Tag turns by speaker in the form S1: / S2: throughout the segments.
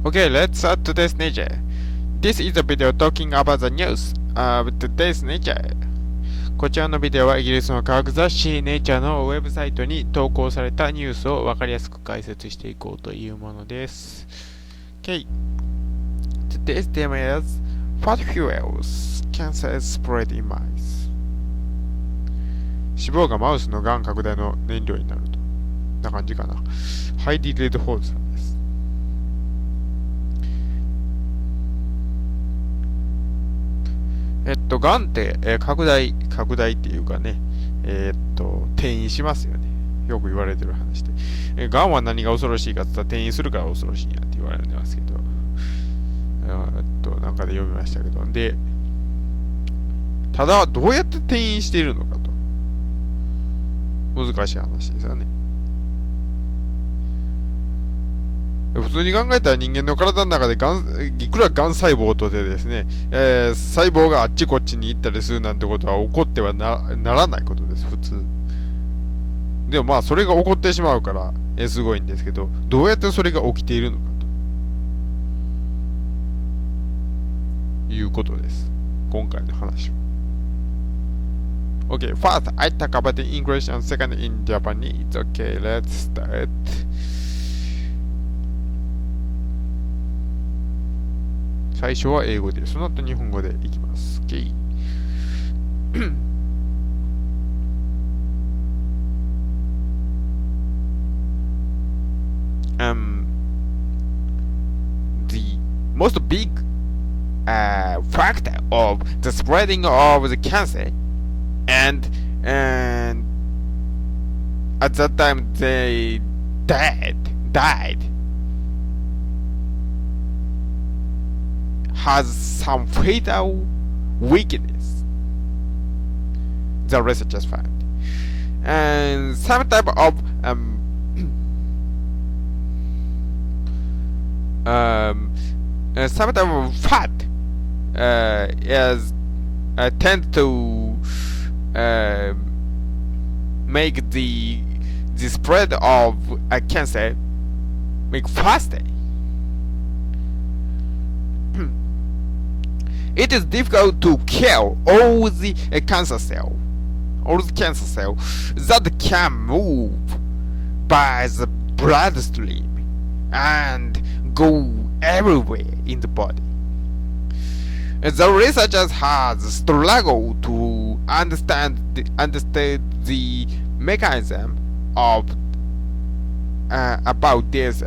S1: Okay, let's start today's nature. This is a video talking about the news of today's nature. こちらのビデオはイギリスの科学雑誌ネイチャーのウェブサイトに投稿されたニュースを分かりやすく解説していこうというものです。Okay. Today's theme is Fat fuels cancer spread in mice. 脂肪がマウスのがん拡大の燃料になると。な感じかな。ハイディ・レッドホールさんです。がんって、拡大っていうかね、転移しますよね。よく言われてる話で。がんは何が恐ろしいかって言ったら転移するから恐ろしいんやって言われてますけど、なんかで読みましたけど、で、ただ、どうやって転移しているのかと。難しい話ですよね。普通に考えたら人間の体の中でいくらがん細胞とでですね、細胞があっちこっちに行ったりするなんてことは起こっては ならないことです、普通。でもまあ、それが起こってしまうから、すごいんですけど、どうやってそれが起きているのかということです。今回の話は。Okay, first I talk about the English and second in Japanese. Okay, let's start. 最初は英語で、その後日本語でいきます。Okay. The most big factor of the spreading of the cancer, and at that time they died. Has some fatal weakness, the researchers found, and some type of fat is tend to make the spread of cancer make faster. It is difficult to kill all the cancer cells that can move by the bloodstream and go everywhere in the body. The researchers have struggled to understand the mechanism of about this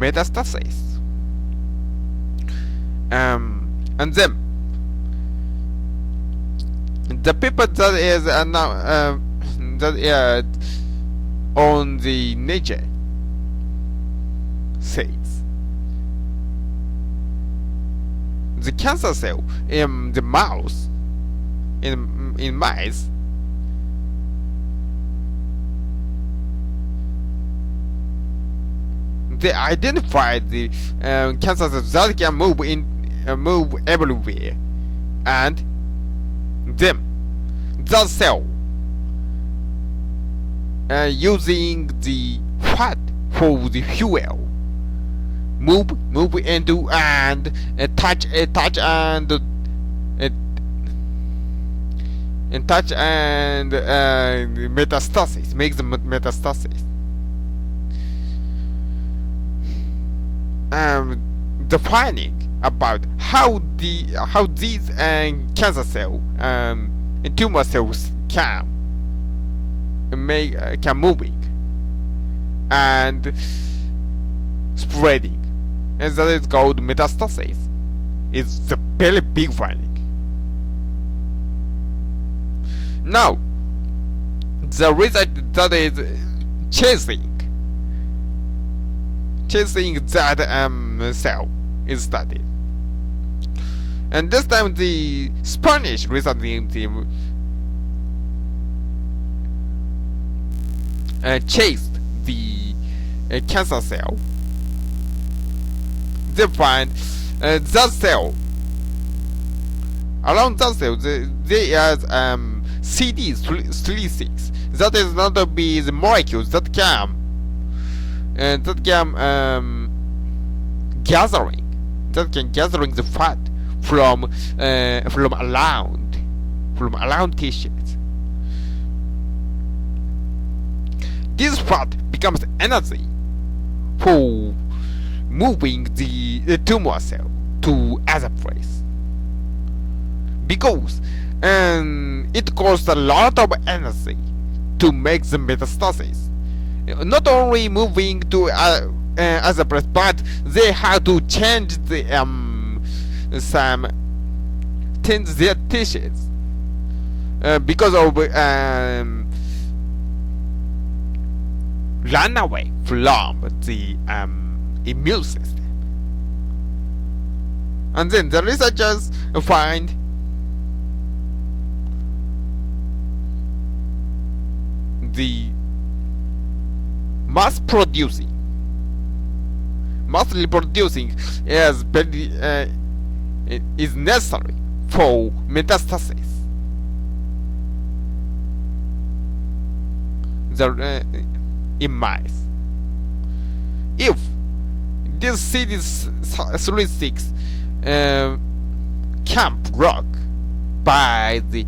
S1: metastasis. And then the paper that is now that is on the Nature says the cancer cell in the mouse in mice they identified the cancer cells that can move everywhere, and them the cell using the fat for the fuel move into and touch and metastasis, makes the metastasis. The finding about how these cancer cells and tumor cells can moving and spreading, and that is called metastasis. It's a very big finding. Now, the result that is chasing that cell is studied. And this time the Spanish research team chased the cancer cell. They find that cell. Around that cell, there is CD36. That is not to be the molecules that can that can gathering the fat from around tissues. This fat becomes energy for moving the tumor cell to other place, because it costs a lot of energy to make the metastasis. Not only moving to other place, but they have to change change their tissues because of run away from the immune system. And then the researchers find the mass reproducing is necessary for metastasis. In mice, if this CD36 can block by the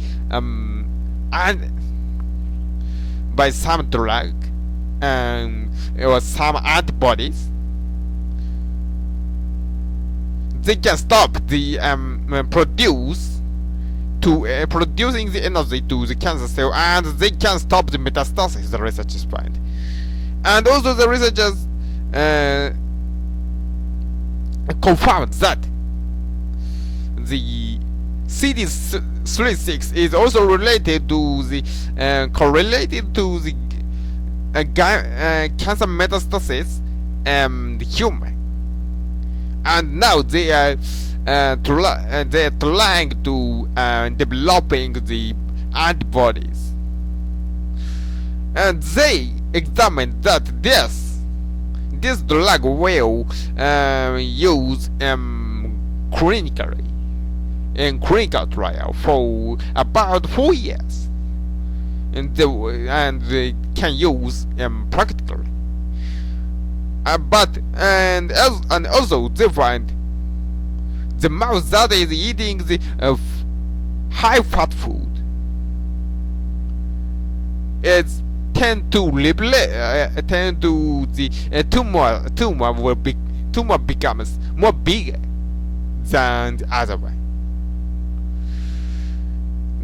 S1: by some drug or some antibodies, they can stop the producing the energy to the cancer cell, and they can stop the metastasis, the researchers find. And also the researchers confirmed that the CD36 is also related to the correlated to the cancer metastasis the human. And now they are trying to developing the antibodies, and they examined that this drug will use clinically in clinical trial for about 4 years, and they can use practically. And also they find the mouse that is eating the high fat food is tend to the tumor becomes more bigger than the other way.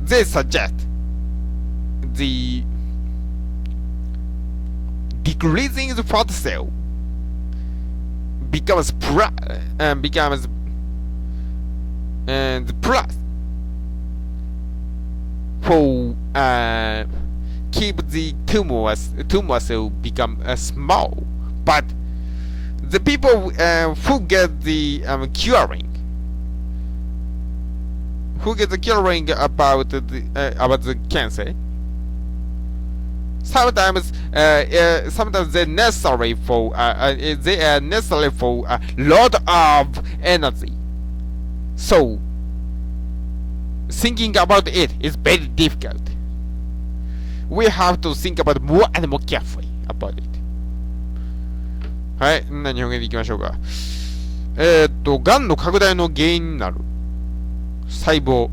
S1: They suggest the decreasing the fat cell becomes plus for keep the tumor cell become small. But the people who get the curing about the cancer, sometimes they're necessary for they are necessary for a lot of energy. So thinking about it is very difficult. We have to think about more and more carefully about it. はい、日本語でいきましょうか。がんの拡大の原因になる細胞、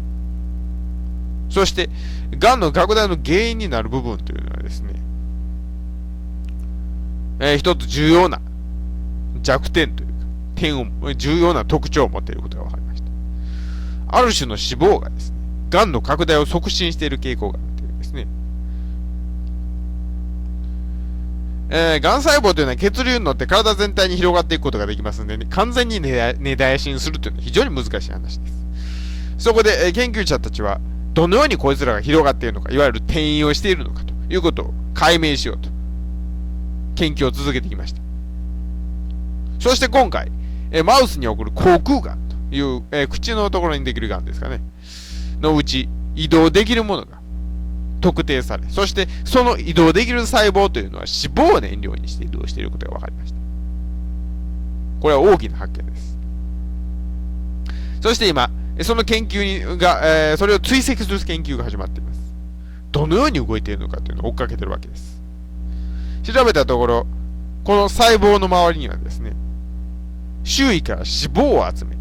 S1: そしてがんの拡大の原因になる部分というのはですね、一つ重要な弱点というか重要な特徴を持っていることが分かりました。ある種の脂肪がですね、がんの拡大を促進している傾向があるというですね。がん細胞というのは血流に乗って体全体に広がっていくことができますので、ね、完全に根絶やしにするというのは非常に難しい話です。そこで、研究者たちはどのようにこいつらが広がっているのか、いわゆる転移をしているのかということを解明しようと研究を続けてきました。そして今回、マウスに起こる口腔がんという、口のところにできるがんですかねのうち移動できるものが特定され、そしてその移動できる細胞というのは脂肪を燃料にして移動していることが分かりました。これは大きな発見です。そして今その研究が、それを追跡する研究が始まっています。どのように動いているのかというのを追っかけているわけです。調べたところ、この細胞の周りにはですね、周囲から脂肪を集める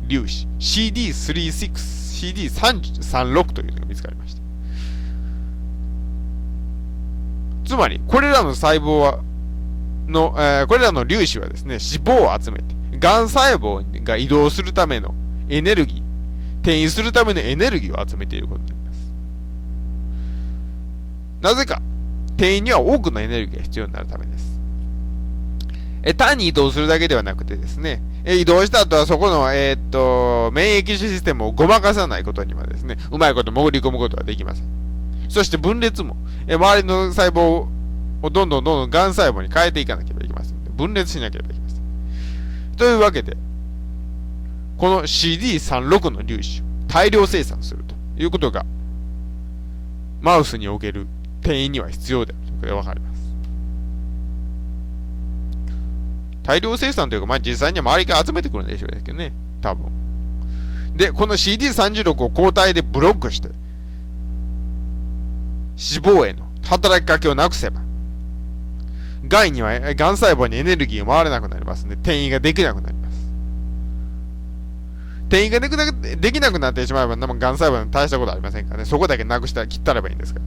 S1: 粒子 CD36 というのが見つかりました。つまり、これらの細胞はこれらの粒子はですね、脂肪を集めて、癌細胞が移動するためのエネルギー、転移するためのエネルギーを集めていることになります。なぜか、転移には多くのエネルギーが必要になるためです。単に移動するだけではなくてですね、移動した後はそこの、免疫システムをごまかさないことにはですね、うまいこと潜り込むことはできません。そして分裂も、周りの細胞をどんどん癌細胞に変えていかなければいけません。分裂しなければいけません。というわけで、この CD36 の粒子を大量生産するということが、マウスにおける転移には必要であるということがわかります。大量生産というか、実際には周りから集めてくるんでしょうけどね、多分。で、この CD36 を抗体でブロックして、脂肪への働きかけをなくせば、癌細胞にエネルギーが回らなくなりますので、転移ができなくなります。転移ができなくなってしまえば、癌細胞に大したことありませんからね、そこだけ切ったらばいいんですから。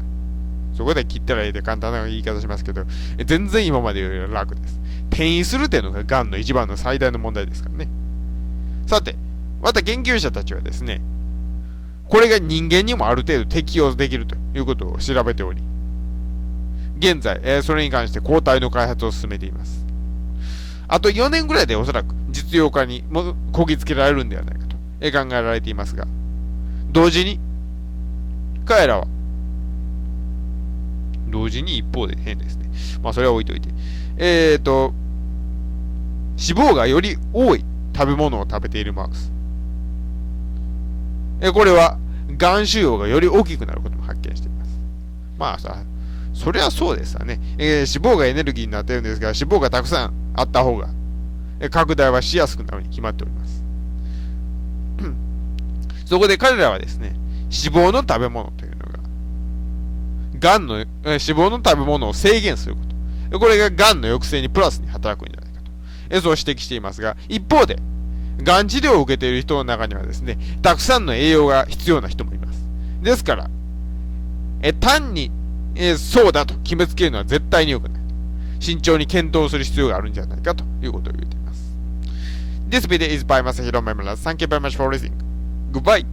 S1: そこで切ったらいいって簡単な言い方しますけど、全然今までより楽です。転移するっていうのが癌の一番の最大の問題ですからね。さて、また研究者たちはですね、これが人間にもある程度適用できるということを調べており、現在、それに関して抗体の開発を進めています。あと4年ぐらいでおそらく実用化にもこぎつけられるんではないかと考えられていますが、同時に、彼らは、同時に一方で変ですね。それは置いといて。脂肪がより多い食べ物を食べているマウス。これは、癌腫瘍がより大きくなることも発見しています。そりゃそうですわね。脂肪がエネルギーになっているんですが、脂肪がたくさんあった方が、拡大はしやすくなるに決まっております。そこで彼らはですね、脂肪の食べ物というのが、脂肪の食べ物を制限すること。これが癌の抑制にプラスに働くんじゃないかと。そう指摘していますが、一方で、癌治療を受けている人の中にはですね、たくさんの栄養が必要な人もいます。ですから、単に、そうだと決めつけるのは絶対に良くない。慎重に検討する必要があるんじゃないかということを言っています。This video is by Masahiro Memura. Thank you very much for listening. Goodbye.